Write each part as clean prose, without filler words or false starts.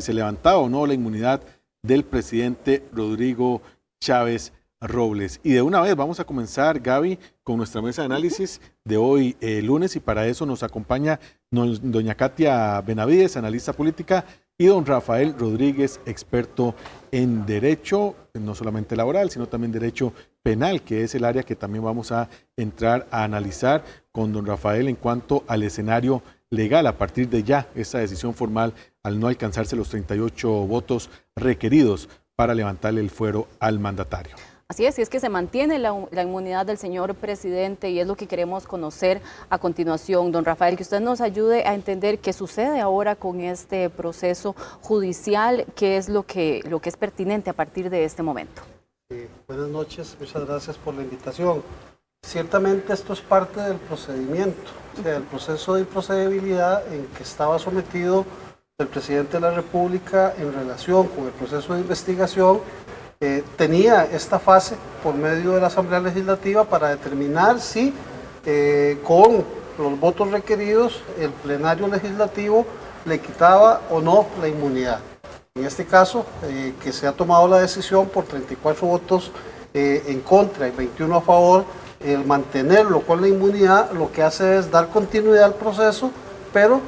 se levantaba o no la inmunidad del presidente Rodrigo Chávez Robles. Y de una vez vamos a comenzar, Gaby, con nuestra mesa de análisis de hoy lunes, y para eso nos acompaña doña Katia Benavides, analista política, y don Rafael Rodríguez, experto en derecho, no solamente laboral, sino también derecho penal, que es el área que también vamos a entrar a analizar con don Rafael en cuanto al escenario legal a partir de ya esta decisión formal al no alcanzarse los 38 votos requeridos para levantarle el fuero al mandatario. Así es, y es que se mantiene la inmunidad del señor presidente y es lo que queremos conocer a continuación. Don Rafael, que usted nos ayude a entender qué sucede ahora con este proceso judicial, qué es lo que es pertinente a partir de este momento. Buenas noches, muchas gracias por la invitación. Ciertamente esto es parte del procedimiento, o sea, el proceso de improcedibilidad en que estaba sometido el presidente de la República en relación con el proceso de investigación. Tenía esta fase por medio de la Asamblea Legislativa para determinar si con los votos requeridos el plenario legislativo le quitaba o no la inmunidad. En este caso, que se ha tomado la decisión por 34 votos en contra y 21 a favor, el mantenerlo con la inmunidad lo que hace es dar continuidad al proceso, pero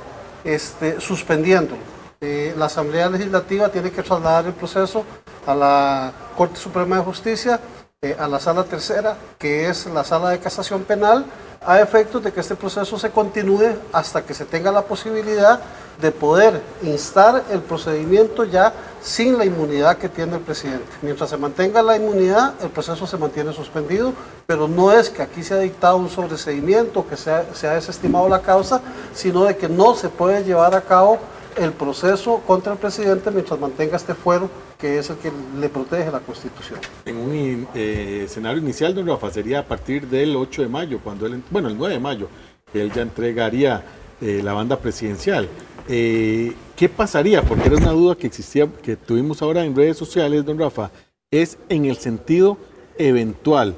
suspendiéndolo. La Asamblea Legislativa tiene que trasladar el proceso a la Corte Suprema de Justicia, a la Sala Tercera, que es la Sala de Casación Penal, a efectos de que este proceso se continúe hasta que se tenga la posibilidad de poder instar el procedimiento ya sin la inmunidad que tiene el presidente. Mientras se mantenga la inmunidad, el proceso se mantiene suspendido, pero no es que aquí se ha dictado un sobreseimiento, que se ha desestimado la causa, sino de que no se puede llevar a cabo el proceso contra el presidente mientras mantenga este fuero, que es el que le protege la Constitución. En un escenario inicial, don Rafa, sería a partir del 8 de mayo, cuando él, el 9 de mayo, que él ya entregaría la banda presidencial. ¿Qué pasaría? Porque era una duda que existía, que tuvimos ahora en redes sociales, don Rafa, es en el sentido eventual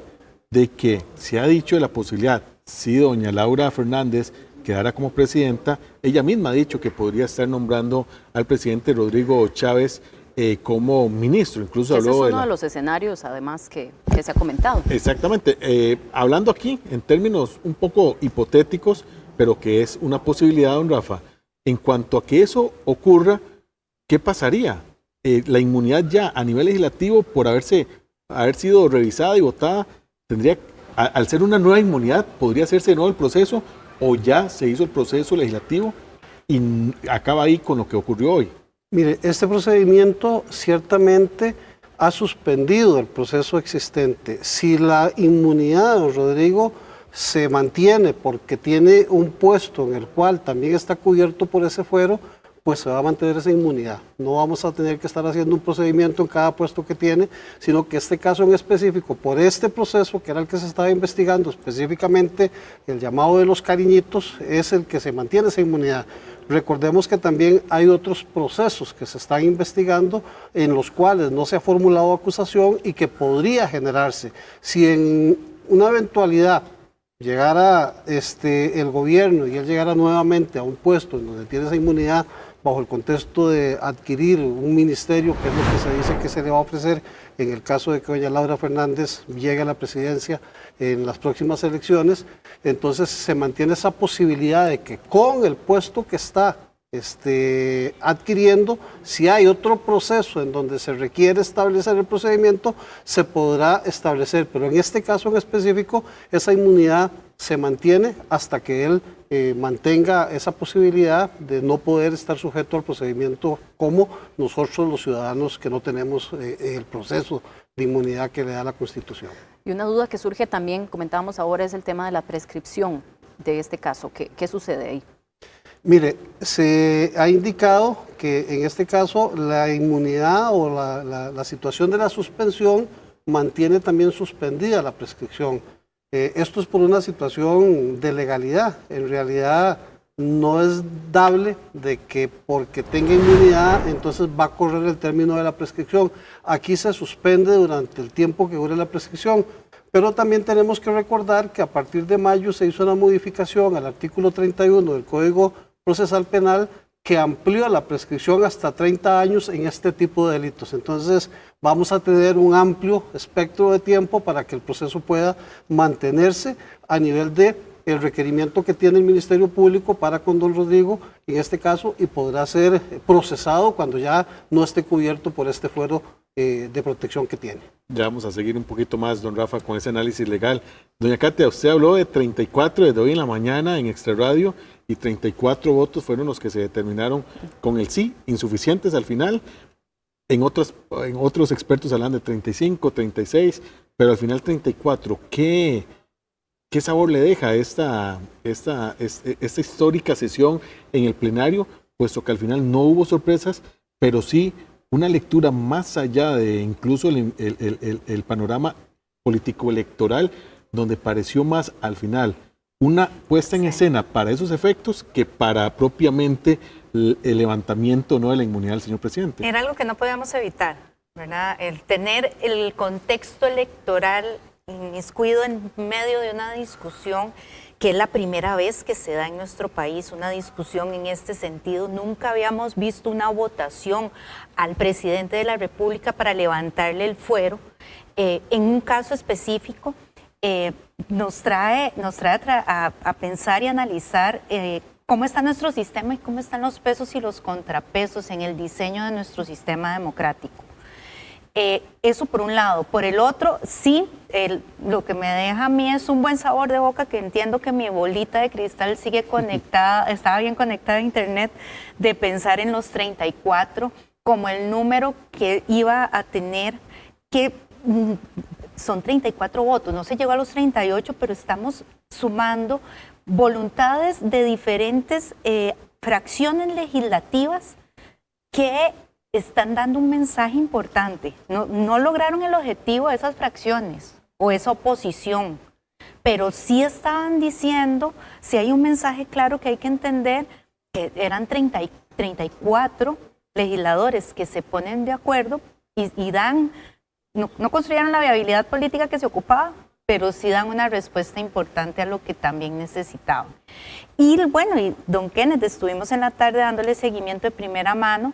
de que se ha dicho de la posibilidad, si doña Laura Fernández quedara como presidenta, ella misma ha dicho que podría estar nombrando al presidente Rodrigo Chávez como ministro, incluso habló ese es uno de los escenarios además que se ha comentado. Exactamente, hablando aquí en términos un poco hipotéticos, pero que es una posibilidad, don Rafa, en cuanto a que eso ocurra, ¿qué pasaría? La inmunidad ya a nivel legislativo por haber sido revisada y votada, tendría, al ser una nueva inmunidad, podría hacerse de nuevo el proceso, o ya se hizo el proceso legislativo y acaba ahí con lo que ocurrió hoy. Mire, este procedimiento ciertamente ha suspendido el proceso existente. Si la inmunidad de don Rodrigo se mantiene porque tiene un puesto en el cual también está cubierto por ese fuero, pues se va a mantener esa inmunidad. No vamos a tener que estar haciendo un procedimiento en cada puesto que tiene, sino que este caso en específico, por este proceso que era el que se estaba investigando, específicamente el llamado de los cariñitos, es el que se mantiene esa inmunidad. Recordemos que también hay otros procesos que se están investigando en los cuales no se ha formulado acusación y que podría generarse. Si en una eventualidad llegara el gobierno y él llegara nuevamente a un puesto en donde tiene esa inmunidad bajo el contexto de adquirir un ministerio, que es lo que se dice que se le va a ofrecer en el caso de que doña Laura Fernández llegue a la presidencia en las próximas elecciones, entonces se mantiene esa posibilidad de que con el puesto que está adquiriendo, si hay otro proceso en donde se requiere establecer el procedimiento, se podrá establecer, pero en este caso en específico, esa inmunidad se mantiene hasta que él mantenga esa posibilidad de no poder estar sujeto al procedimiento como nosotros los ciudadanos que no tenemos el proceso de inmunidad que le da la Constitución. Y una duda que surge también, comentábamos ahora, es el tema de la prescripción de este caso. ¿Qué sucede ahí? Mire, se ha indicado que en este caso la inmunidad o la situación de la suspensión mantiene también suspendida la prescripción. Esto es por una situación de legalidad. En realidad no es dable de que porque tenga inmunidad entonces va a correr el término de la prescripción. Aquí se suspende durante el tiempo que dure la prescripción. Pero también tenemos que recordar que a partir de mayo se hizo una modificación al artículo 31 del Código Procesal Penal que amplió la prescripción hasta 30 años en este tipo de delitos. Entonces, vamos a tener un amplio espectro de tiempo para que el proceso pueda mantenerse a nivel de el requerimiento que tiene el Ministerio Público para con don Rodrigo, en este caso, y podrá ser procesado cuando ya no esté cubierto por este fuero de protección que tiene. Ya vamos a seguir un poquito más, don Rafa, con ese análisis legal. Doña Katia, usted habló de 34 desde hoy en la mañana en Extra Radio y 34 votos fueron los que se determinaron con el sí, insuficientes al final. En otros expertos hablan de 35, 36, pero al final 34. ¿Qué sabor le deja esta histórica sesión en el plenario? Puesto que al final no hubo sorpresas, pero sí una lectura más allá de incluso el panorama político-electoral, donde pareció más al final una puesta en escena para esos efectos que para propiamente el levantamiento no de la inmunidad del señor presidente. Era algo que no podíamos evitar, ¿verdad? El tener el contexto electoral inmiscuido en medio de una discusión que es la primera vez que se da en nuestro país, una discusión en este sentido. Nunca habíamos visto una votación al presidente de la República para levantarle el fuero. En un caso específico, nos trae a pensar y analizar cómo está nuestro sistema y cómo están los pesos y los contrapesos en el diseño de nuestro sistema democrático. Eso por un lado. Por el otro, sí, lo que me deja a mí es un buen sabor de boca, que entiendo que mi bolita de cristal sigue conectada, estaba bien conectada a internet, de pensar en los 34 como el número que iba a tener, que son 34 votos, no se llegó a los 38, pero estamos sumando voluntades de diferentes fracciones legislativas que están dando un mensaje importante. No lograron el objetivo de esas fracciones o esa oposición, pero sí estaban diciendo, si hay un mensaje claro que hay que entender, que eran 34 legisladores que se ponen de acuerdo y dan, no construyeron la viabilidad política que se ocupaba, pero sí dan una respuesta importante a lo que también necesitaban. Y bueno, y don Kenneth, estuvimos en la tarde dándole seguimiento de primera mano,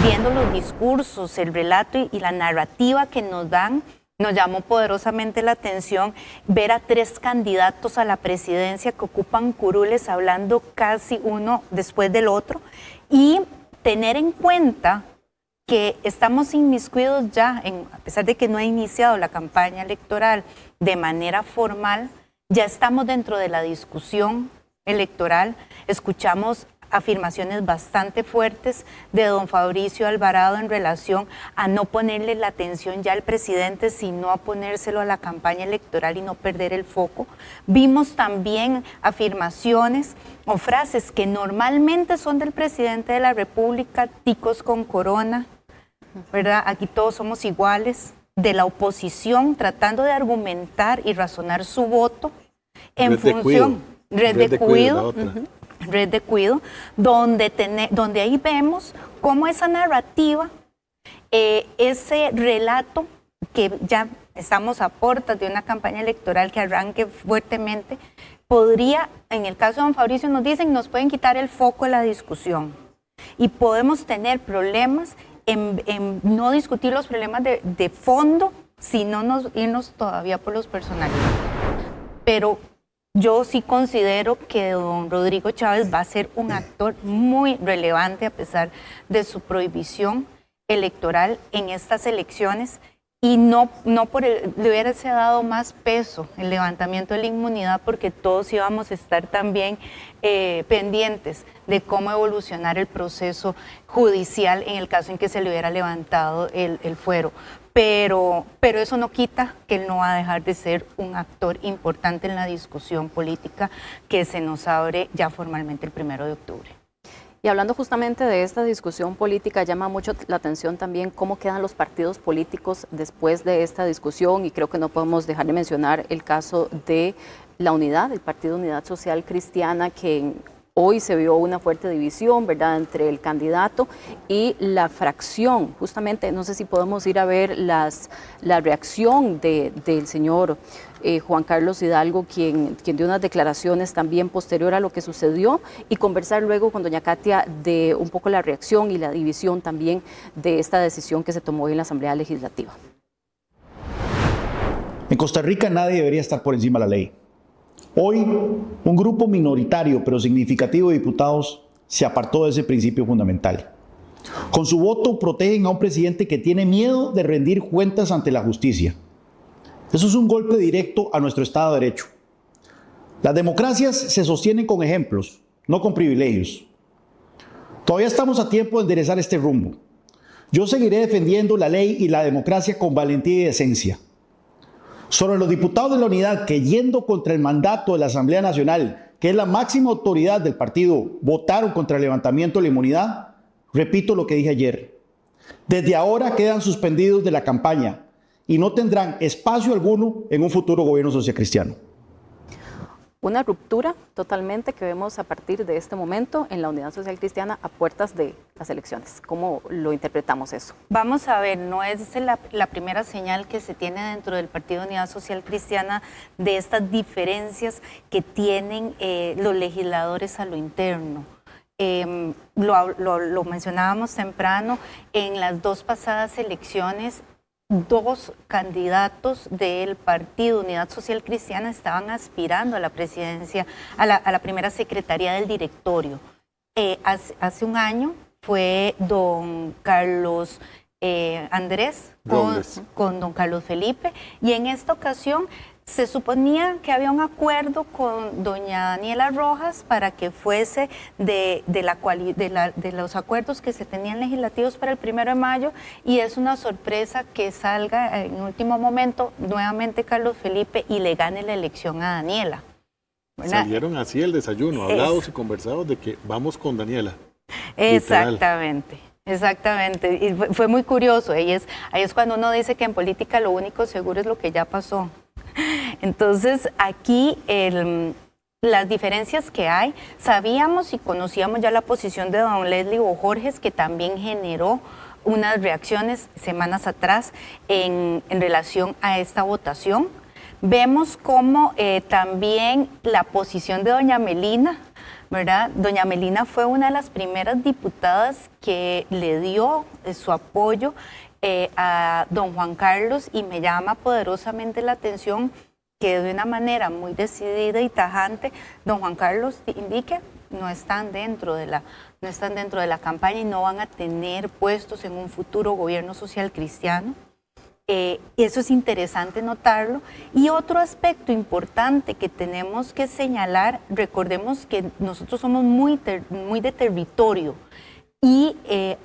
viendo los discursos, el relato y la narrativa que nos dan. Nos llamó poderosamente la atención ver a 3 candidatos a la presidencia que ocupan curules hablando casi uno después del otro, y tener en cuenta que estamos inmiscuidos ya, a pesar de que no ha iniciado la campaña electoral de manera formal, ya estamos dentro de la discusión electoral. Escuchamos afirmaciones bastante fuertes de don Fabricio Alvarado en relación a no ponerle la atención ya al presidente, sino a ponérselo a la campaña electoral y no perder el foco. Vimos también afirmaciones o frases que normalmente son del presidente de la República, ticos con corona, ¿verdad? Aquí todos somos iguales, de la oposición tratando de argumentar y razonar su voto en función, red de cuido, donde ahí vemos cómo esa narrativa, ese relato, que ya estamos a puertas de una campaña electoral que arranque fuertemente, podría, en el caso de don Fabricio nos dicen, nos pueden quitar el foco de la discusión y podemos tener problemas en no discutir los problemas de fondo, sino irnos todavía por los personalismos. Pero yo sí considero que don Rodrigo Chávez va a ser un actor muy relevante a pesar de su prohibición electoral en estas elecciones, y no le hubiese dado más peso el levantamiento de la inmunidad, porque todos íbamos a estar también pendientes de cómo evolucionar el proceso judicial en el caso en que se le hubiera levantado el fuero. Pero eso no quita que él no va a dejar de ser un actor importante en la discusión política que se nos abre ya formalmente el 1 de octubre. Y hablando justamente de esta discusión política, llama mucho la atención también cómo quedan los partidos políticos después de esta discusión, y creo que no podemos dejar de mencionar el caso de la Unidad, el Partido Unidad Social Cristiana, que hoy se vio una fuerte división, ¿verdad?, entre el candidato y la fracción. Justamente, no sé si podemos ir a ver la reacción del señor Juan Carlos Hidalgo, quien dio unas declaraciones también posterior a lo que sucedió, y conversar luego con doña Katia de un poco la reacción y la división también de esta decisión que se tomó hoy en la Asamblea Legislativa. En Costa Rica nadie debería estar por encima de la ley. Hoy, un grupo minoritario pero significativo de diputados se apartó de ese principio fundamental. Con su voto protegen a un presidente que tiene miedo de rendir cuentas ante la justicia. Eso es un golpe directo a nuestro Estado de Derecho. Las democracias se sostienen con ejemplos, no con privilegios. Todavía estamos a tiempo de enderezar este rumbo. Yo seguiré defendiendo la ley y la democracia con valentía y decencia. Sobre los diputados de la Unidad que, yendo contra el mandato de la Asamblea Nacional, que es la máxima autoridad del partido, votaron contra el levantamiento de la inmunidad, repito lo que dije ayer. Desde ahora quedan suspendidos de la campaña y no tendrán espacio alguno en un futuro gobierno socialcristiano. Una ruptura totalmente que vemos a partir de este momento en la Unidad Social Cristiana a puertas de las elecciones. ¿Cómo lo interpretamos eso? Vamos a ver, no es la primera señal que se tiene dentro del Partido Unidad Social Cristiana de estas diferencias que tienen los legisladores a lo interno. Lo mencionábamos temprano, en las dos pasadas elecciones, dos candidatos del Partido Unidad Social Cristiana estaban aspirando a la presidencia, a la primera secretaría del directorio. Hace un año fue don Carlos Andrés con don Carlos Felipe, y en esta ocasión se suponía que había un acuerdo con doña Daniela Rojas para que fuese de los acuerdos que se tenían legislativos para el 1 de mayo, y es una sorpresa que salga en último momento nuevamente Carlos Felipe y le gane la elección a Daniela. ¿Verdad? Salieron así el desayuno, hablados y conversados de que vamos con Daniela. Exactamente. Literal. Exactamente, y fue muy curioso. Ahí es cuando uno dice que en política lo único seguro es lo que ya pasó. Entonces, aquí las diferencias que hay, sabíamos y conocíamos ya la posición de don Leslie Bojorges, que también generó unas reacciones semanas atrás en relación a esta votación. Vemos cómo también la posición de doña Melina, ¿verdad? Doña Melina fue una de las primeras diputadas que le dio su apoyo a don Juan Carlos, y me llama poderosamente la atención que de una manera muy decidida y tajante don Juan Carlos indique no están dentro de la campaña y no van a tener puestos en un futuro gobierno social cristiano. Eso es interesante notarlo. Y otro aspecto importante que tenemos que señalar, recordemos que nosotros somos muy de territorio, y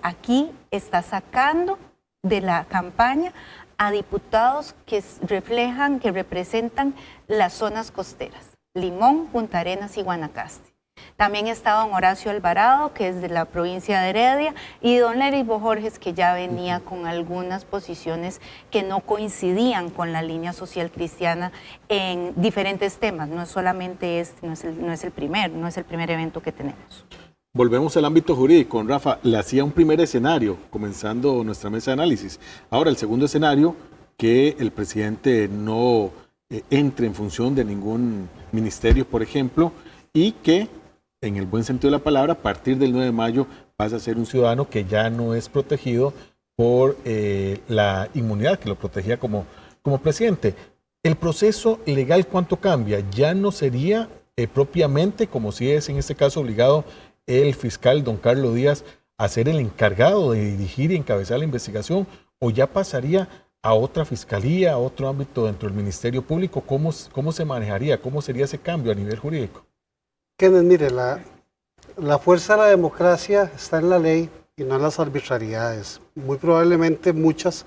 aquí está sacando de la campaña a diputados que representan las zonas costeras, Limón, Punta Arenas y Guanacaste. También está don Horacio Alvarado, que es de la provincia de Heredia, y don Leslie Bojorges, que ya venía con algunas posiciones que no coincidían con la línea social cristiana en diferentes temas. No es solamente este, no es el primer evento que tenemos. Volvemos al ámbito jurídico. Rafa, le hacía un primer escenario, comenzando nuestra mesa de análisis. Ahora, el segundo escenario, que el presidente no entre en función de ningún ministerio, por ejemplo, y que, en el buen sentido de la palabra, a partir del 9 de mayo pasa a ser un ciudadano que ya no es protegido por la inmunidad que lo protegía como presidente. El proceso legal, ¿cuánto cambia? Ya no sería propiamente, como si es en este caso obligado el fiscal don Carlos Díaz a ser el encargado de dirigir y encabezar la investigación, o ya pasaría a otra fiscalía, a otro ámbito dentro del Ministerio Público. ¿Cómo se manejaría? ¿Cómo sería ese cambio a nivel jurídico? Kenneth, mire, la fuerza de la democracia está en la ley y no en las arbitrariedades. Muy probablemente muchas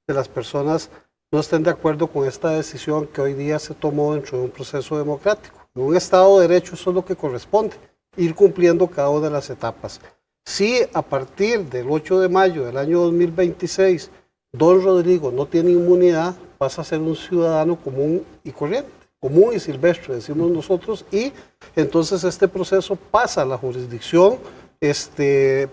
de las personas no estén de acuerdo con esta decisión que hoy día se tomó dentro de un proceso democrático. En un Estado de Derecho eso es lo que corresponde, ir cumpliendo cada una de las etapas. Si a partir del 8 de mayo del año 2026 don Rodrigo no tiene inmunidad, pasa a ser un ciudadano común y corriente. común y silvestre, decimos nosotros, y entonces este proceso pasa a la jurisdicción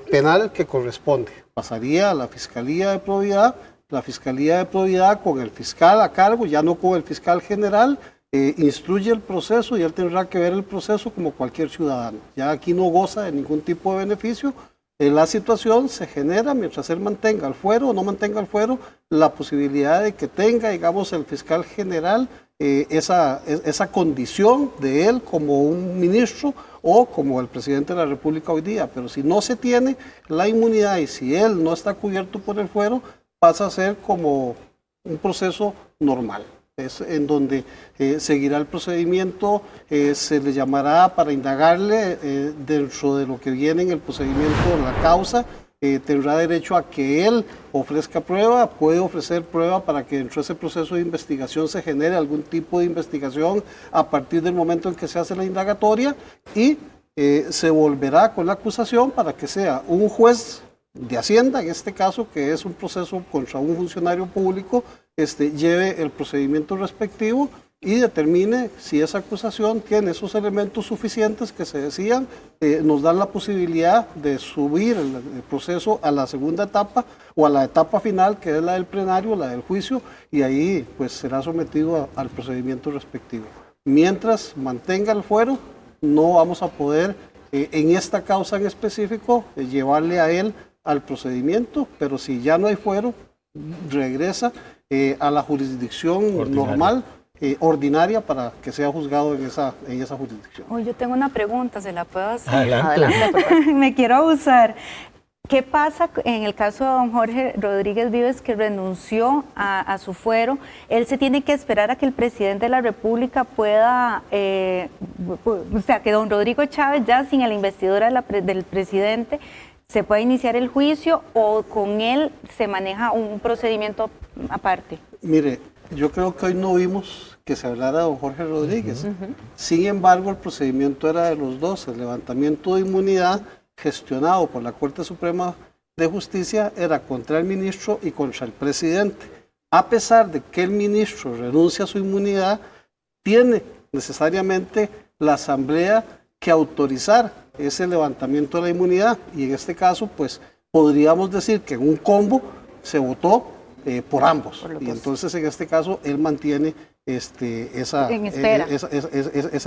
penal que corresponde. Pasaría a la Fiscalía de Probidad, la Fiscalía de Probidad con el fiscal a cargo, ya no con el fiscal general, instruye el proceso y él tendrá que ver el proceso como cualquier ciudadano. Ya aquí no goza de ningún tipo de beneficio. La situación se genera mientras él mantenga el fuero o no mantenga el fuero, la posibilidad de que tenga, digamos, el fiscal general esa condición de él como un ministro o como el presidente de la República hoy día. Pero si no se tiene la inmunidad y si él no está cubierto por el fuero, pasa a ser como un proceso normal. Es en donde seguirá el procedimiento, se le llamará para indagarle dentro de lo que viene en el procedimiento de la causa, tendrá derecho a que él ofrezca prueba, puede ofrecer prueba para que dentro de ese proceso de investigación se genere algún tipo de investigación a partir del momento en que se hace la indagatoria y se volverá con la acusación para que sea un juez de Hacienda, en este caso, que es un proceso contra un funcionario público, lleve el procedimiento respectivo y determine si esa acusación tiene esos elementos suficientes que se decían, nos dan la posibilidad de subir el proceso a la segunda etapa o a la etapa final, que es la del plenario, la del juicio, y ahí pues será sometido al procedimiento respectivo. Mientras mantenga el fuero, no vamos a poder, en esta causa en específico, llevarle a él al procedimiento, pero si ya no hay fuero, regresa a la jurisdicción normal, ordinaria, para que sea juzgado en esa jurisdicción. Oh, yo tengo una pregunta, ¿se la puedo hacer? Adelante, por favor. Me quiero abusar. ¿Qué pasa en el caso de don Jorge Rodríguez Vives, que renunció a su fuero? Él se tiene que esperar a que el presidente de la República pueda, o sea, que don Rodrigo Chávez, ya sin la investidura del presidente, se pueda iniciar el juicio, o con él se maneja un procedimiento aparte. Mire, yo creo que hoy no vimos que se hablara de don Jorge Rodríguez. Sin embargo, el procedimiento era de los dos. El levantamiento de inmunidad gestionado por la Corte Suprema de Justicia era contra el ministro y contra el presidente. A pesar de que el ministro renuncia a su inmunidad, tiene necesariamente la Asamblea que autorizar ese levantamiento de la inmunidad, y en este caso pues podríamos decir que en un combo se votó por ambos, y entonces en este caso él mantiene esa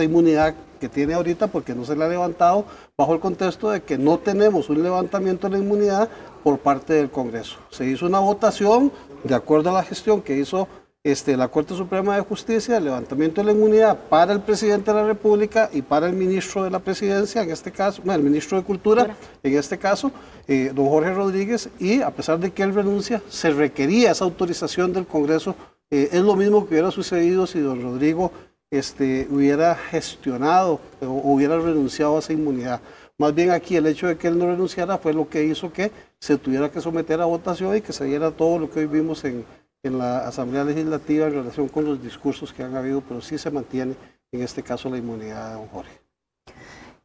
inmunidad que tiene ahorita, porque no se le ha levantado, bajo el contexto de que no tenemos un levantamiento de la inmunidad por parte del Congreso. Se hizo una votación de acuerdo a la gestión que hizo la Corte Suprema de Justicia, el levantamiento de la inmunidad para el presidente de la República y para el ministro de la Presidencia, en este caso, el ministro de Cultura, en este caso, don Jorge Rodríguez, y a pesar de que él renuncia, se requería esa autorización del Congreso. Es lo mismo que hubiera sucedido si don Rodrigo hubiera gestionado o hubiera renunciado a esa inmunidad. Más bien aquí el hecho de que él no renunciara fue lo que hizo que se tuviera que someter a votación y que se diera todo lo que hoy vimos en la Asamblea Legislativa en relación con los discursos que han habido, pero sí se mantiene en este caso la inmunidad de don Jorge.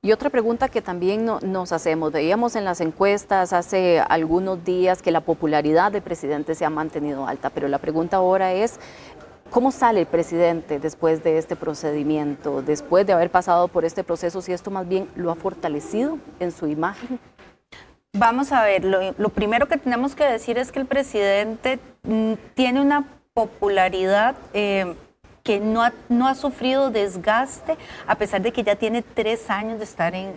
Y otra pregunta que también nos hacemos, veíamos en las encuestas hace algunos días que la popularidad del presidente se ha mantenido alta, pero la pregunta ahora es, ¿cómo sale el presidente después de este procedimiento, después de haber pasado por este proceso, si esto más bien lo ha fortalecido en su imagen? Vamos a ver, lo primero que tenemos que decir es que el presidente tiene una popularidad que no ha sufrido desgaste, a pesar de que ya tiene 3 años de estar en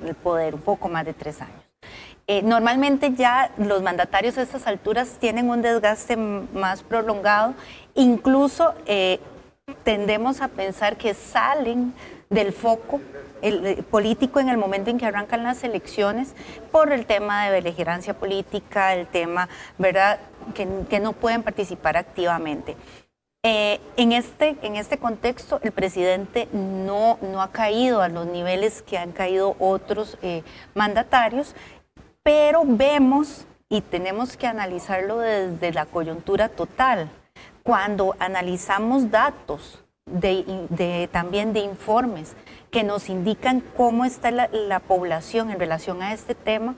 el poder, un poco más de 3 años. Normalmente ya los mandatarios a estas alturas tienen un desgaste más prolongado, incluso tendemos a pensar que salen del foco político en el momento en que arrancan las elecciones por el tema de beligerancia política, el tema, ¿verdad?, que no pueden participar activamente. En este contexto, el presidente no ha caído a los niveles que han caído otros mandatarios, pero vemos, y tenemos que analizarlo desde la coyuntura total, cuando analizamos datos también de informes que nos indican cómo está la población en relación a este tema,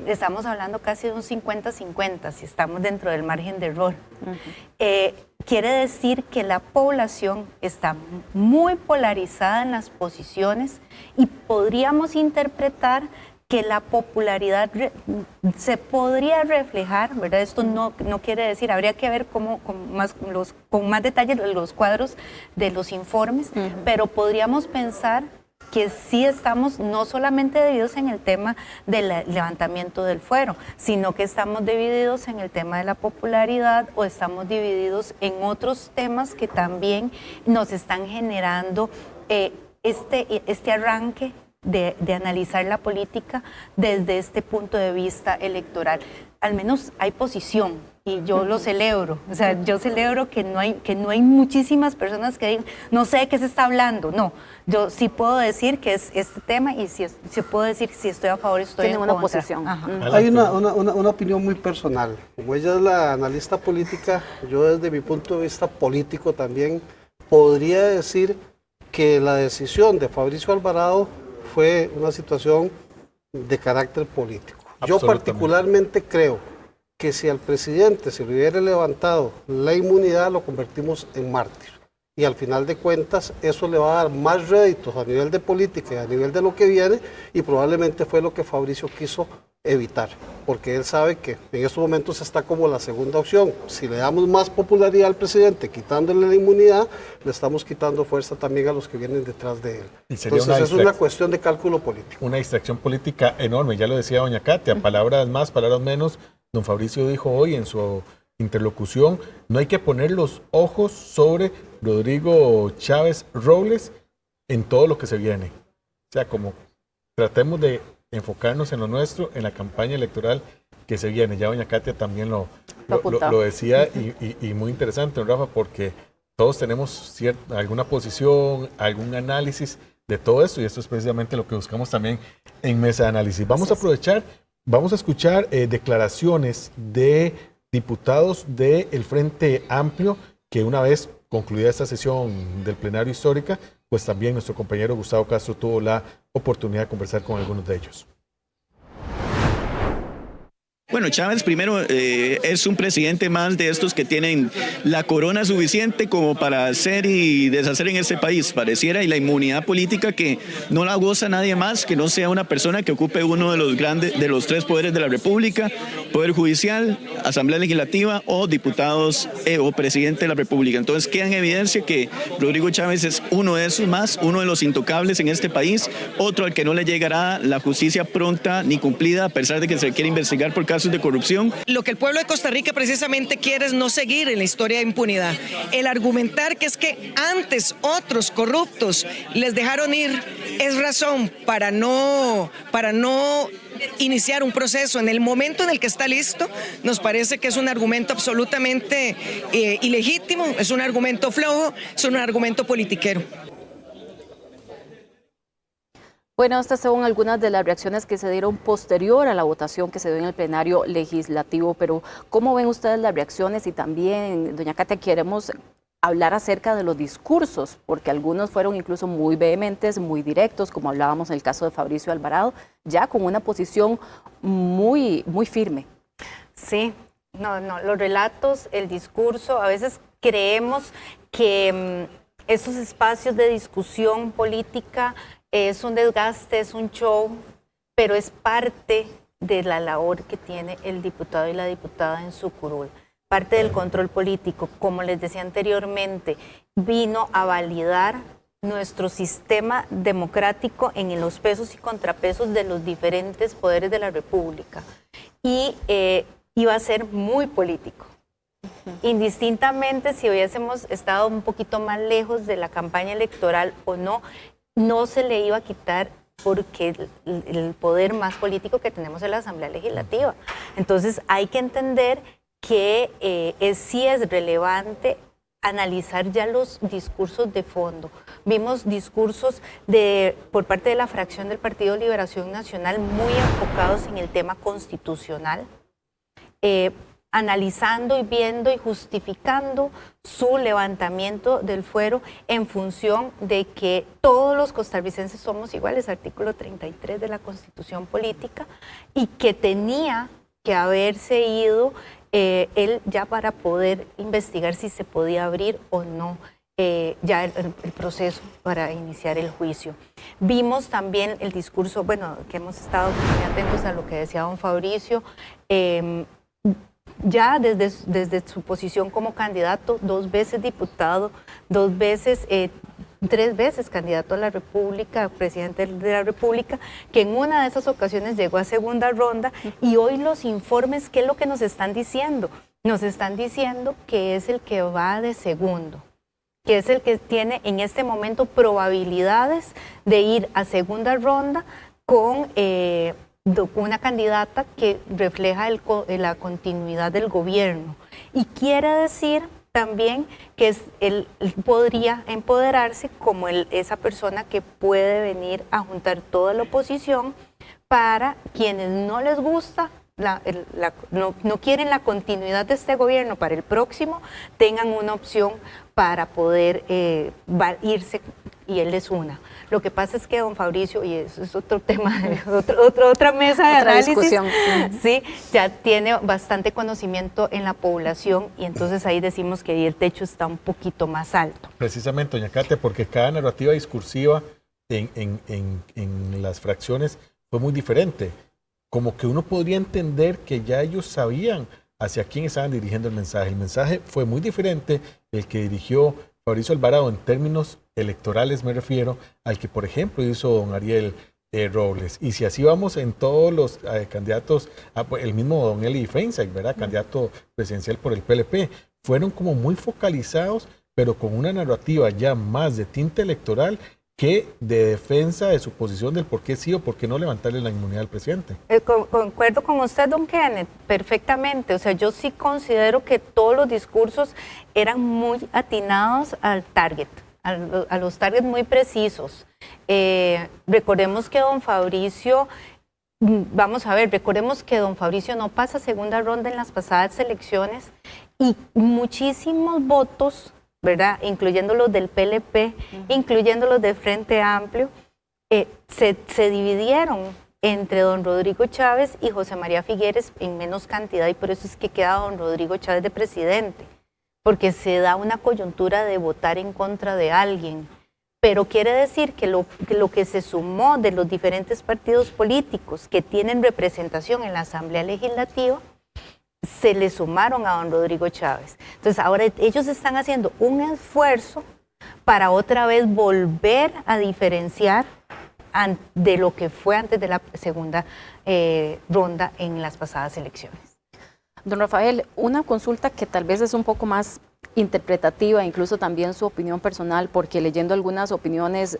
estamos hablando casi de un 50-50, si estamos dentro del margen de error. Quiere decir que la población está muy polarizada en las posiciones y podríamos interpretar que la popularidad se podría reflejar, ¿verdad? Esto no quiere decir, habría que ver con más detalle los cuadros de los informes, pero podríamos pensar que sí estamos no solamente divididos en el tema del levantamiento del fuero, sino que estamos divididos en el tema de la popularidad o estamos divididos en otros temas que también nos están generando este arranque de analizar la política desde este punto de vista electoral. Al menos hay posición y yo lo celebro. O sea, yo celebro que no hay muchísimas personas que digan, no sé de qué se está hablando. No, yo sí puedo decir que es este tema y sí puedo decir si estoy a favor o estoy en contra. Tiene una posición. Hay una opinión muy personal. Como ella es la analista política, yo desde mi punto de vista político también podría decir que la decisión de Fabricio Alvarado fue una situación de carácter político. Yo particularmente creo que si al presidente se le hubiera levantado la inmunidad, lo convertimos en mártir. Y al final de cuentas, eso le va a dar más réditos a nivel de política y a nivel de lo que viene, y probablemente fue lo que Fabricio quiso evitar, porque él sabe que en estos momentos está como la segunda opción. Si le damos más popularidad al presidente quitándole la inmunidad, le estamos quitando fuerza también a los que vienen detrás de él. Entonces es una cuestión de cálculo político. Una distracción política enorme, ya lo decía doña Katia, palabras más, palabras menos. Don Fabricio dijo hoy en su interlocución, no hay que poner los ojos sobre Rodrigo Chávez Robles en todo lo que se viene. O sea, como tratemos de enfocarnos en lo nuestro, en la campaña electoral que se viene. Ya doña Katia también lo decía y muy interesante, don Rafa, porque todos tenemos alguna posición, algún análisis de todo esto, y esto es precisamente lo que buscamos también en Mesa de Análisis. Vamos a aprovechar, vamos a escuchar declaraciones de diputados del Frente Amplio, que una vez concluida esta sesión del plenario histórica, pues también nuestro compañero Gustavo Castro tuvo la oportunidad de conversar con algunos de ellos. Bueno, Chávez primero es un presidente más de estos que tienen la corona suficiente como para hacer y deshacer en este país, pareciera, y la inmunidad política que no la goza nadie más que no sea una persona que ocupe uno de los tres poderes de la República, Poder Judicial, Asamblea Legislativa o diputados o presidente de la República. Entonces queda en evidencia que Rodrigo Chávez es uno de esos más, uno de los intocables en este país, otro al que no le llegará la justicia pronta ni cumplida a pesar de que se quiere investigar por casos de corrupción. Lo que el pueblo de Costa Rica precisamente quiere es no seguir en la historia de impunidad. El argumentar que es que antes otros corruptos les dejaron ir es razón para no iniciar un proceso en el momento en el que está listo. Nos parece que es un argumento absolutamente ilegítimo, es un argumento flojo, es un argumento politiquero. Bueno, estas son algunas de las reacciones que se dieron posterior a la votación que se dio en el plenario legislativo, pero ¿cómo ven ustedes las reacciones? Y también, doña Katia, queremos hablar acerca de los discursos, porque algunos fueron incluso muy vehementes, muy directos, como hablábamos en el caso de Fabricio Alvarado, ya con una posición muy firme. Sí, los relatos, el discurso, a veces creemos que esos espacios de discusión política es un desgaste, es un show, pero es parte de la labor que tiene el diputado y la diputada en su curul. Parte del control político, como les decía anteriormente, vino a validar nuestro sistema democrático en los pesos y contrapesos de los diferentes poderes de la República. Y iba a ser muy político. Indistintamente si hubiésemos estado un poquito más lejos de la campaña electoral o no, no se le iba a quitar porque el poder más político que tenemos es la Asamblea Legislativa. Entonces hay que entender que sí es relevante analizar ya los discursos de fondo. Vimos discursos por parte de la fracción del Partido Liberación Nacional muy enfocados en el tema constitucional. analizando y viendo y justificando su levantamiento del fuero en función de que todos los costarricenses somos iguales, artículo 33 de la Constitución Política, y que tenía que haberse ido él ya para poder investigar si se podía abrir o no ya el proceso para iniciar el juicio. Vimos también el discurso, bueno, que hemos estado muy atentos a lo que decía don Fabricio, ya desde su posición como candidato, 2 veces diputado, 2 veces, 3 veces candidato a la República, presidente de la República, que en una de esas ocasiones llegó a segunda ronda, y hoy los informes, ¿qué es lo que nos están diciendo? Nos están diciendo que es el que va de segundo, que es el que tiene en este momento probabilidades de ir a segunda ronda con una candidata que refleja la continuidad del gobierno. Y quiere decir también que él podría empoderarse como esa persona que puede venir a juntar toda la oposición para quienes no les gusta, no quieren la continuidad de este gobierno para el próximo, tengan una opción para poder irse, y él es una. Lo que pasa es que don Fabricio, y eso es otro tema, otra mesa de análisis, discusión. Sí, ya tiene bastante conocimiento en la población, y entonces ahí decimos que ahí el techo está un poquito más alto. Precisamente, doña Kate, porque cada narrativa discursiva en las fracciones fue muy diferente. Como que uno podría entender que ya ellos sabían hacia quién estaban dirigiendo el mensaje. El mensaje fue muy diferente el que dirigió Fabricio Alvarado en términos electorales, me refiero, al que, por ejemplo, hizo don Ariel Robles. Y si así vamos en todos los candidatos, el mismo don Eli Feinsack, ¿verdad? Candidato presidencial por el PLP, fueron como muy focalizados, pero con una narrativa ya más de tinte electoral que de defensa de su posición del por qué sí o por qué no levantarle la inmunidad al presidente. Concuerdo con usted, don Kenneth, perfectamente. O sea, yo sí considero que todos los discursos eran muy atinados al target, a los targets muy precisos. Recordemos que don Fabricio, recordemos que don Fabricio no pasa segunda ronda en las pasadas elecciones, y muchísimos votos, ¿verdad?, incluyendo los del PLP, incluyendo los del Frente Amplio, se dividieron entre don Rodrigo Chávez y José María Figueres en menos cantidad, y por eso es que queda don Rodrigo Chávez de presidente, porque se da una coyuntura de votar en contra de alguien. Pero quiere decir que lo que se sumó de los diferentes partidos políticos que tienen representación en la Asamblea Legislativa, se le sumaron a don Rodrigo Chávez. Entonces ahora ellos están haciendo un esfuerzo para otra vez volver a diferenciar de lo que fue antes de la segunda ronda en las pasadas elecciones. Don Rafael, una consulta que tal vez es un poco más interpretativa, incluso también su opinión personal, porque leyendo algunas opiniones,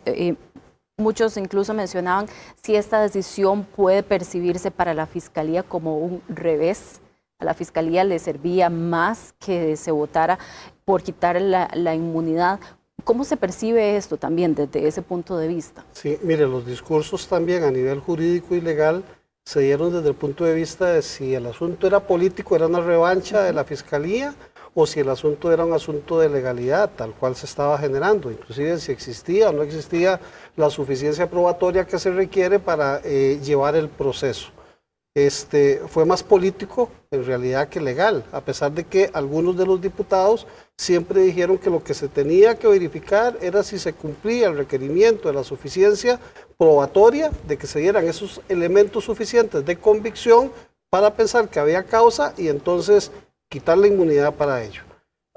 muchos incluso mencionaban si esta decisión puede percibirse para la Fiscalía como un revés. A la Fiscalía le servía más que se votara por quitar la inmunidad. ¿Cómo se percibe esto también desde ese punto de vista? Sí, mire, los discursos también a nivel jurídico y legal se dieron desde el punto de vista de si el asunto era político, era una revancha de la Fiscalía, o si el asunto era un asunto de legalidad, tal cual se estaba generando, inclusive si existía o no existía la suficiencia probatoria que se requiere para llevar el proceso. Fue más político en realidad que legal, a pesar de que algunos de los diputados siempre dijeron que lo que se tenía que verificar era si se cumplía el requerimiento de la suficiencia probatoria, de que se dieran esos elementos suficientes de convicción para pensar que había causa y entonces quitar la inmunidad para ello.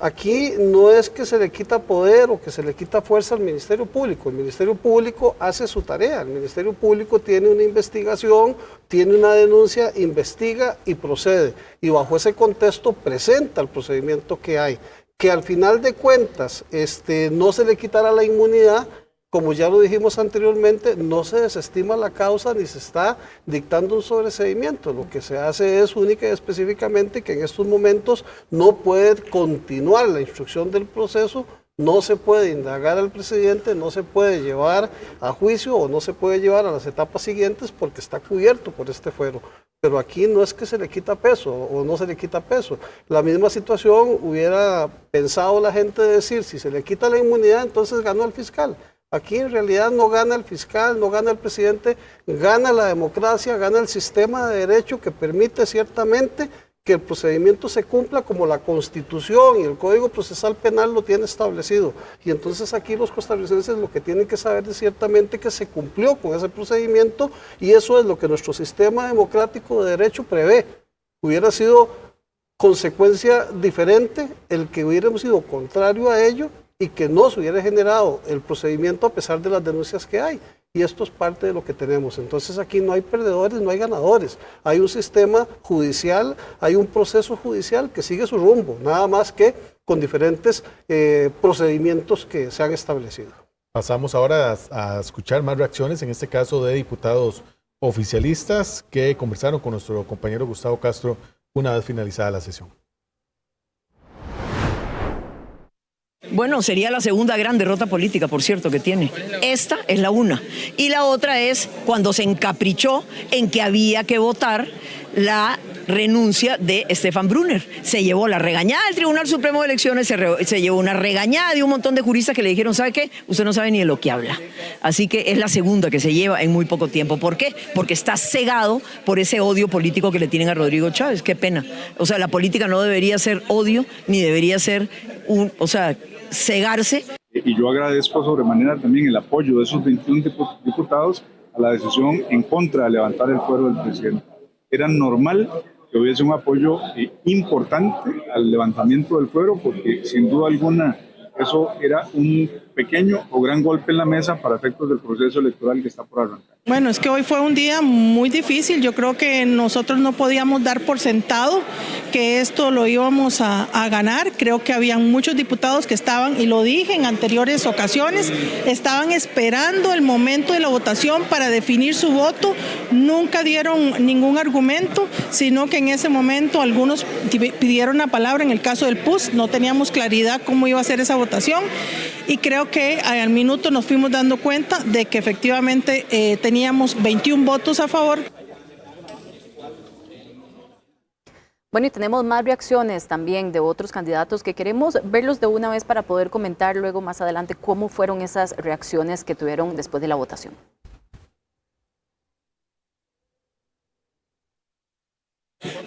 Aquí no es que se le quita poder o que se le quita fuerza al Ministerio Público. El Ministerio Público hace su tarea. El Ministerio Público tiene una investigación, tiene una denuncia, investiga y procede. Y bajo ese contexto presenta el procedimiento que hay. Que al final de cuentas no se le quitará la inmunidad, como ya lo dijimos anteriormente, no se desestima la causa ni se está dictando un sobreseimiento. Lo que se hace es única y específicamente que en estos momentos no puede continuar la instrucción del proceso No se puede indagar al presidente, no se puede llevar a juicio o no se puede llevar a las etapas siguientes porque está cubierto por este fuero. Pero aquí no es que se le quita peso o no se le quita peso. La misma situación hubiera pensado la gente de decir, si se le quita la inmunidad, entonces ganó el fiscal. Aquí en realidad no gana el fiscal, no gana el presidente, gana la democracia, gana el sistema de derecho que permite ciertamente que el procedimiento se cumpla como la Constitución y el Código Procesal Penal lo tiene establecido. Y entonces aquí los costarricenses lo que tienen que saber es ciertamente que se cumplió con ese procedimiento y eso es lo que nuestro sistema democrático de derecho prevé. Hubiera sido consecuencia diferente el que hubiéramos sido contrario a ello y que no se hubiera generado el procedimiento a pesar de las denuncias que hay. Y esto es parte de lo que tenemos. Entonces aquí no hay perdedores, no hay ganadores. Hay un sistema judicial, hay un proceso judicial que sigue su rumbo, nada más que con diferentes procedimientos que se han establecido. Pasamos ahora a escuchar más reacciones, en este caso de diputados oficialistas que conversaron con nuestro compañero Gustavo Castro una vez finalizada la sesión. Bueno, sería la segunda gran derrota política, por cierto, que tiene. Esta es la una. Y la otra es cuando se encaprichó en que había que votar la renuncia de Stefan Brunner. Se llevó la regañada del Tribunal Supremo de Elecciones, se llevó una regañada de un montón de juristas que le dijeron, ¿sabe qué? Usted no sabe ni de lo que habla. Así que es la segunda que se lleva en muy poco tiempo. ¿Por qué? Porque está cegado por ese odio político que le tienen a Rodrigo Chávez. Qué pena. O sea, la política no debería ser odio, ni debería ser cegarse. Y yo agradezco sobremanera también el apoyo de esos 21 diputados a la decisión en contra de levantar el fuero del presidente. Era normal que hubiese un apoyo importante al levantamiento del fuero porque sin duda alguna eso era un pequeño o gran golpe en la mesa para efectos del proceso electoral que está por arrancar. Bueno, es que hoy fue un día muy difícil. Yo creo que nosotros no podíamos dar por sentado que esto lo íbamos a ganar. Creo que habían muchos diputados que estaban, y lo dije en anteriores ocasiones, estaban esperando el momento de la votación para definir su voto. Nunca dieron ningún argumento, sino que en ese momento algunos pidieron la palabra. En el caso del PUS no teníamos claridad cómo iba a ser esa votación. Y creo que al minuto nos fuimos dando cuenta de que efectivamente teníamos 21 votos a favor. Bueno, y tenemos más reacciones también de otros candidatos que queremos verlos de una vez para poder comentar luego más adelante cómo fueron esas reacciones que tuvieron después de la votación.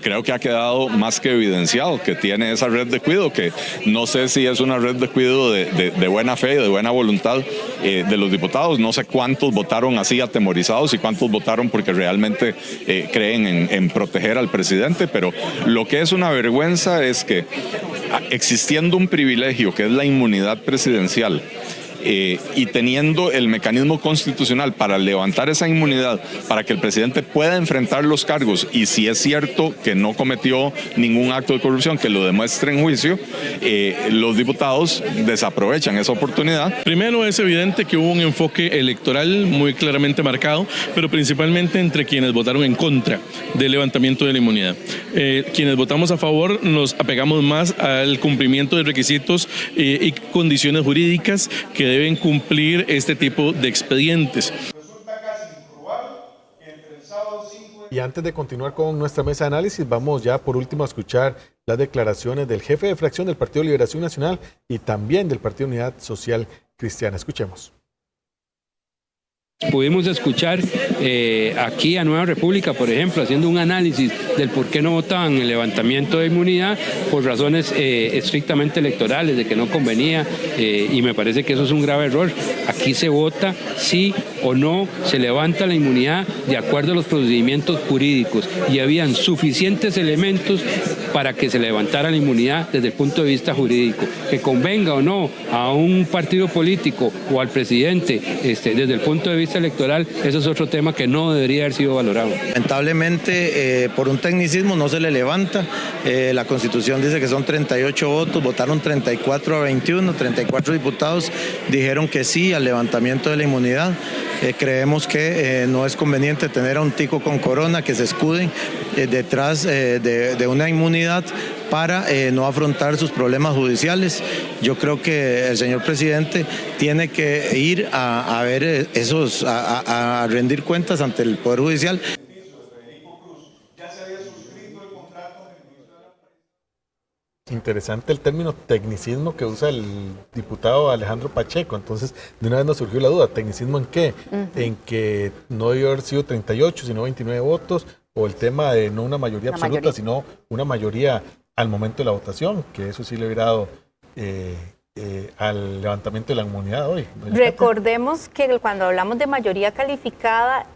Creo que ha quedado más que evidenciado que tiene esa red de cuidado, que no sé si es una red de cuidado de buena fe, de buena voluntad de los diputados. No sé cuántos votaron así atemorizados y cuántos votaron porque realmente creen en proteger al presidente, pero lo que es una vergüenza es que existiendo un privilegio que es la inmunidad presidencial, y teniendo el mecanismo constitucional para levantar esa inmunidad, para que el presidente pueda enfrentar los cargos y si es cierto que no cometió ningún acto de corrupción, que lo demuestre en juicio, los diputados desaprovechan esa oportunidad. Primero, es evidente que hubo un enfoque electoral muy claramente marcado, pero principalmente entre quienes votaron en contra del levantamiento de la inmunidad. Quienes votamos a favor nos apegamos más al cumplimiento de requisitos y condiciones jurídicas que deben cumplir este tipo de expedientes. Y antes de continuar con nuestra mesa de análisis, vamos ya por último a escuchar las declaraciones del jefe de fracción del Partido Liberación Nacional y también del Partido Unidad Social Cristiana. Escuchemos. Pudimos escuchar aquí a Nueva República, por ejemplo, haciendo un análisis del por qué no votaban el levantamiento de inmunidad por razones estrictamente electorales, de que no convenía, y me parece que eso es un grave error. Aquí se vota sí o no, se levanta la inmunidad de acuerdo a los procedimientos jurídicos y habían suficientes elementos para que se levantara la inmunidad desde el punto de vista jurídico. Que convenga o no a un partido político o al presidente desde el punto de vista electoral, eso es otro tema que no debería haber sido valorado. Lamentablemente, por un tecnicismo no se le levanta. La Constitución dice que son 38 votos, votaron 34 a 21, 34 diputados dijeron que sí al levantamiento de la inmunidad. creemos que no es conveniente tener a un tico con corona que se escude detrás de una inmunidad para no afrontar sus problemas judiciales. Yo creo que el señor presidente tiene que ir a ver a rendir cuentas ante el Poder Judicial. Interesante el término tecnicismo que usa el diputado Alejandro Pacheco. Entonces, de una vez nos surgió la duda, ¿tecnicismo en qué? En que no debió haber sido 38, sino 29 votos, o el tema de no una mayoría absoluta, sino una mayoría al momento de la votación, que eso sí le hubiera dado al levantamiento de la inmunidad hoy. Recordemos que cuando hablamos de mayoría calificada,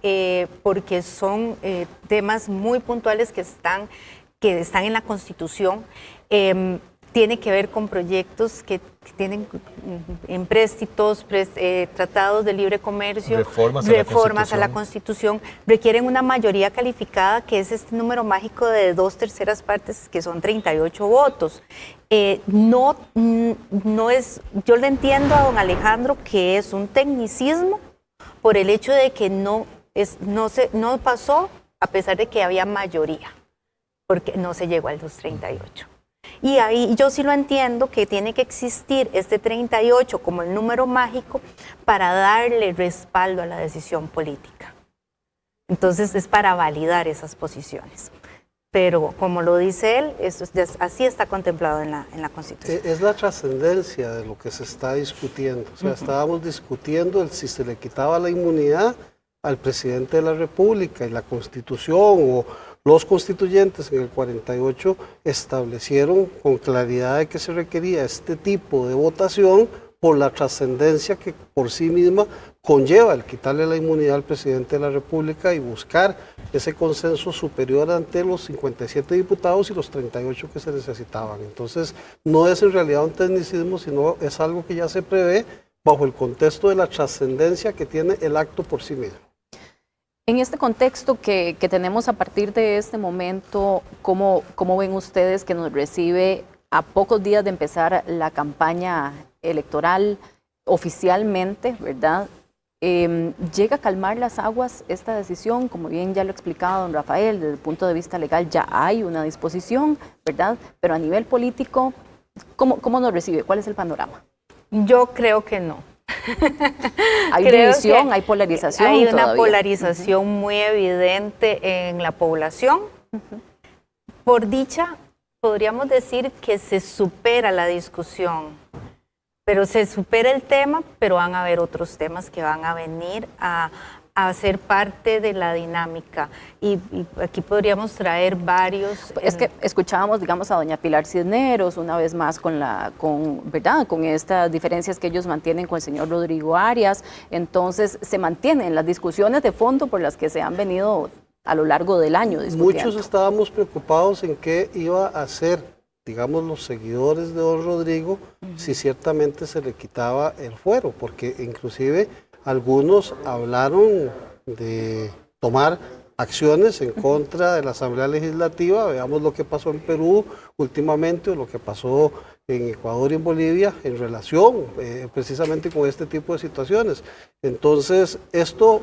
porque son temas muy puntuales que están en la Constitución, tiene que ver con proyectos que tienen empréstitos, tratados de libre comercio, reformas a la Constitución, requieren una mayoría calificada, que es este número mágico de 2/3 partes, que son 38 votos. No es, yo le entiendo a don Alejandro que es un tecnicismo por el hecho de que no pasó a pesar de que había mayoría, porque no se llegó al 238. Y ahí yo sí lo entiendo que tiene que existir este 38 como el número mágico para darle respaldo a la decisión política. Entonces es para validar esas posiciones. Pero como lo dice él, así está contemplado en la Constitución. Es la trascendencia de lo que se está discutiendo. O sea, estábamos discutiendo si se le quitaba la inmunidad al presidente de la República, y la Constitución o los constituyentes en el 48 establecieron con claridad de que se requería este tipo de votación por la trascendencia que por sí misma conlleva el quitarle la inmunidad al presidente de la República y buscar ese consenso superior ante los 57 diputados y los 38 que se necesitaban. Entonces, no es en realidad un tecnicismo, sino es algo que ya se prevé bajo el contexto de la trascendencia que tiene el acto por sí mismo. En este contexto que tenemos a partir de este momento, ¿cómo ven ustedes que nos recibe a pocos días de empezar la campaña electoral oficialmente, verdad? ¿Llega a calmar las aguas esta decisión? Como bien ya lo ha explicado don Rafael, desde el punto de vista legal ya hay una disposición, ¿verdad? Pero a nivel político, ¿cómo nos recibe? ¿Cuál es el panorama? Yo creo que no. Hay división, hay polarización. Hay una polarización muy evidente en la población. Por dicha, podríamos decir que se supera la discusión, pero se supera el tema, pero van a haber otros temas que van a venir a ser parte de la dinámica. Y aquí podríamos traer varios. Es que escuchábamos, digamos, a doña Pilar Cisneros una vez más ¿verdad? Con estas diferencias que ellos mantienen con el señor Rodrigo Arias. Entonces se mantienen las discusiones de fondo por las que se han venido a lo largo del año discutiendo. Muchos estábamos preocupados en qué iba a hacer, digamos, los seguidores de don Rodrigo si ciertamente se le quitaba el fuero, porque inclusive algunos hablaron de tomar acciones en contra de la Asamblea Legislativa. Veamos lo que pasó en Perú últimamente, o lo que pasó en Ecuador y en Bolivia en relación precisamente con este tipo de situaciones. Entonces, esto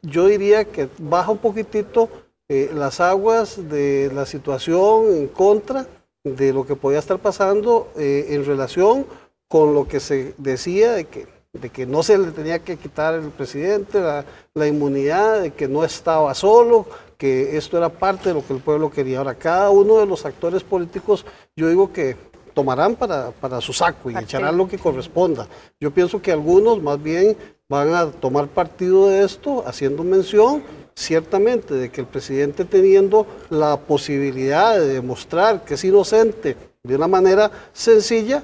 yo diría que baja un poquitito las aguas de la situación en contra de lo que podía estar pasando en relación con lo que se decía de que no se le tenía que quitar al presidente la inmunidad, de que no estaba solo, que esto era parte de lo que el pueblo quería. Ahora, cada uno de los actores políticos, yo digo que tomarán para su saco y echarán lo que corresponda. Yo pienso que algunos más bien van a tomar partido de esto, haciendo mención ciertamente de que el presidente, teniendo la posibilidad de demostrar que es inocente de una manera sencilla,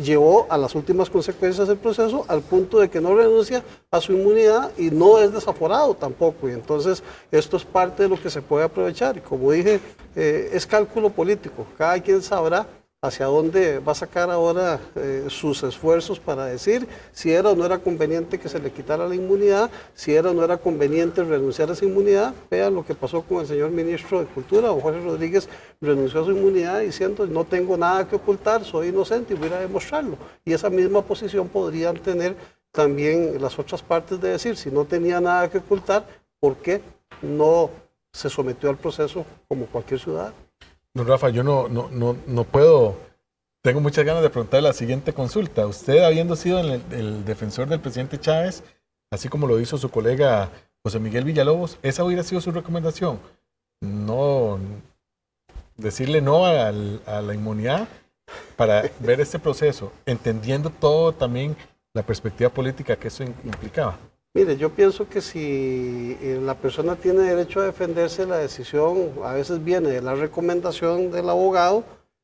llevó a las últimas consecuencias del proceso al punto de que no renuncia a su inmunidad y no es desaforado tampoco. Y entonces esto es parte de lo que se puede aprovechar. Y como dije, es cálculo político. Cada quien sabrá hacia dónde va a sacar ahora sus esfuerzos para decir si era o no era conveniente que se le quitara la inmunidad, si era o no era conveniente renunciar a esa inmunidad. Vean lo que pasó con el señor ministro de Cultura, don Jorge Rodríguez, renunció a su inmunidad diciendo: no tengo nada que ocultar, soy inocente y voy a demostrarlo. Y esa misma posición podrían tener también las otras partes de decir, si no tenía nada que ocultar, ¿por qué no se sometió al proceso como cualquier ciudadano? Don Rafa, yo no puedo, tengo muchas ganas de preguntarle la siguiente consulta. Usted, habiendo sido el defensor del presidente Chávez, así como lo hizo su colega José Miguel Villalobos, ¿esa hubiera sido su recomendación? No decirle no a la inmunidad para ver este proceso, entendiendo todo también la perspectiva política que eso implicaba. Mire, yo pienso que si la persona tiene derecho a defenderse, la decisión a veces viene de la recomendación del abogado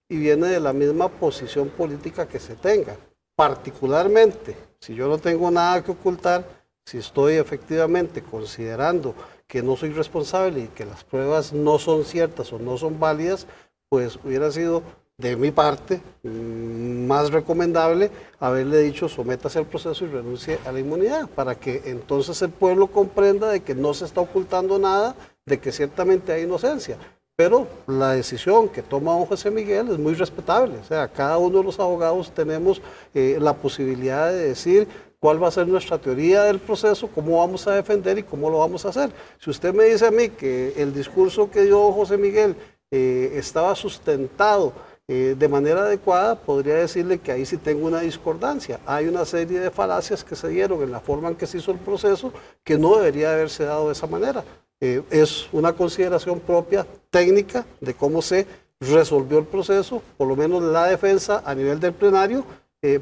y viene de la misma posición política que se tenga. Particularmente, si yo no tengo nada que ocultar, si estoy efectivamente considerando que no soy responsable y que las pruebas no son ciertas o no son válidas, pues hubiera sido de mi parte más recomendable haberle dicho sométase al proceso y renuncie a la inmunidad, para que entonces el pueblo comprenda de que no se está ocultando nada, de que ciertamente hay inocencia. Pero la decisión que toma don José Miguel es muy respetable. O sea, cada uno de los abogados tenemos la posibilidad de decir cuál va a ser nuestra teoría del proceso, cómo vamos a defender y cómo lo vamos a hacer. Si usted me dice a mí que el discurso que dio José Miguel estaba sustentado de manera adecuada, podría decirle que ahí sí tengo una discordancia. Hay una serie de falacias que se dieron en la forma en que se hizo el proceso que no debería haberse dado de esa manera. Es una consideración propia técnica de cómo se resolvió el proceso, por lo menos la defensa a nivel del plenario,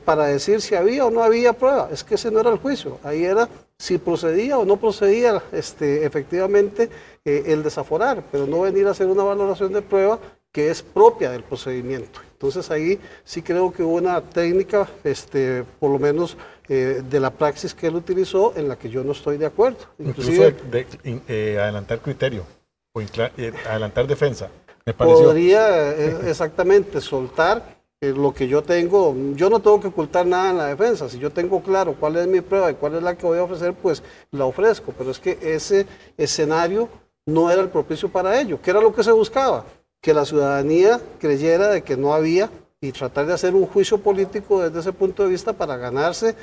para decir si había o no había prueba. Es que ese no era el juicio, ahí era si procedía o no procedía efectivamente el desaforar, pero no venir a hacer una valoración de prueba que es propia del procedimiento. Entonces ahí sí creo que hubo una técnica, por lo menos de la praxis que él utilizó, en la que yo no estoy de acuerdo. Incluso de adelantar criterio o adelantar defensa, me pareció. Podría exactamente soltar lo que yo tengo. Yo no tengo que ocultar nada en la defensa. Si yo tengo claro cuál es mi prueba y cuál es la que voy a ofrecer, pues la ofrezco. Pero es que ese escenario no era el propicio para ello. ¿Qué era lo que se buscaba? Que la ciudadanía creyera de que no había, y tratar de hacer un juicio político desde ese punto de vista para ganarse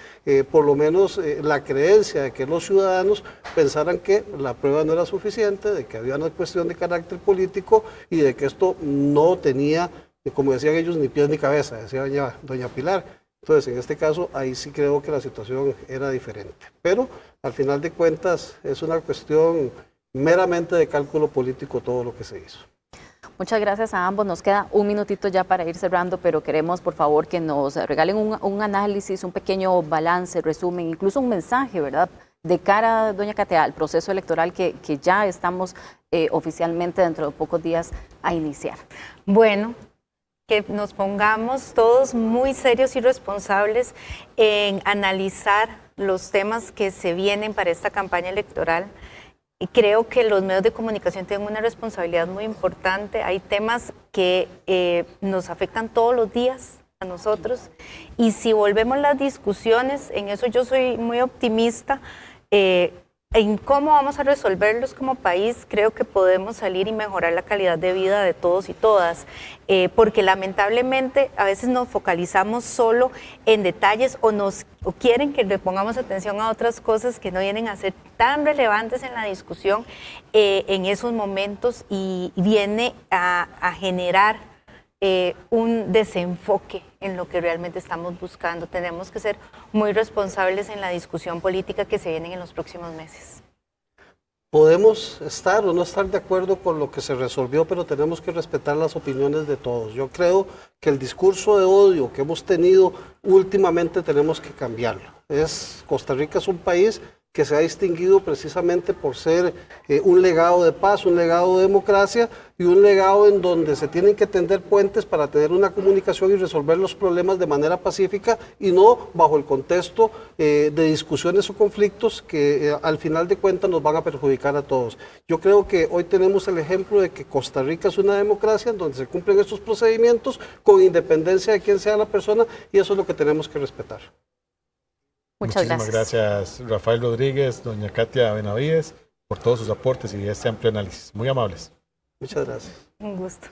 por lo menos la creencia de que los ciudadanos pensaran que la prueba no era suficiente, de que había una cuestión de carácter político y de que esto no tenía, como decían ellos, ni pies ni cabeza, decía doña Pilar. Entonces, en este caso, ahí sí creo que la situación era diferente. Pero, al final de cuentas, es una cuestión meramente de cálculo político todo lo que se hizo. Muchas gracias a ambos. Nos queda un minutito ya para ir cerrando, pero queremos, por favor, que nos regalen un análisis, un pequeño balance, resumen, incluso un mensaje, ¿verdad?, de cara, doña Katia, al proceso electoral que ya estamos oficialmente dentro de pocos días a iniciar. Bueno, que nos pongamos todos muy serios y responsables en analizar los temas que se vienen para esta campaña electoral. Y creo que los medios de comunicación tienen una responsabilidad muy importante. Hay temas que nos afectan todos los días a nosotros. Y si volvemos las discusiones, en eso yo soy muy optimista, en cómo vamos a resolverlos como país, creo que podemos salir y mejorar la calidad de vida de todos y todas, porque lamentablemente a veces nos focalizamos solo en detalles o quieren que le pongamos atención a otras cosas que no vienen a ser tan relevantes en la discusión en esos momentos, y viene a generar un desenfoque en lo que realmente estamos buscando. Tenemos que ser muy responsables en la discusión política que se viene en los próximos meses. Podemos estar o no estar de acuerdo con lo que se resolvió, pero tenemos que respetar las opiniones de todos. Yo creo que el discurso de odio que hemos tenido últimamente tenemos que cambiarlo. Costa Rica es un país que se ha distinguido precisamente por ser un legado de paz, un legado de democracia y un legado en donde se tienen que tender puentes para tener una comunicación y resolver los problemas de manera pacífica y no bajo el contexto de discusiones o conflictos que al final de cuentas nos van a perjudicar a todos. Yo creo que hoy tenemos el ejemplo de que Costa Rica es una democracia en donde se cumplen estos procedimientos con independencia de quién sea la persona, y eso es lo que tenemos que respetar. Muchísimas gracias, Rafael Rodríguez, doña Katia Benavides, por todos sus aportes y este amplio análisis. Muy amables. Muchas gracias. Un gusto.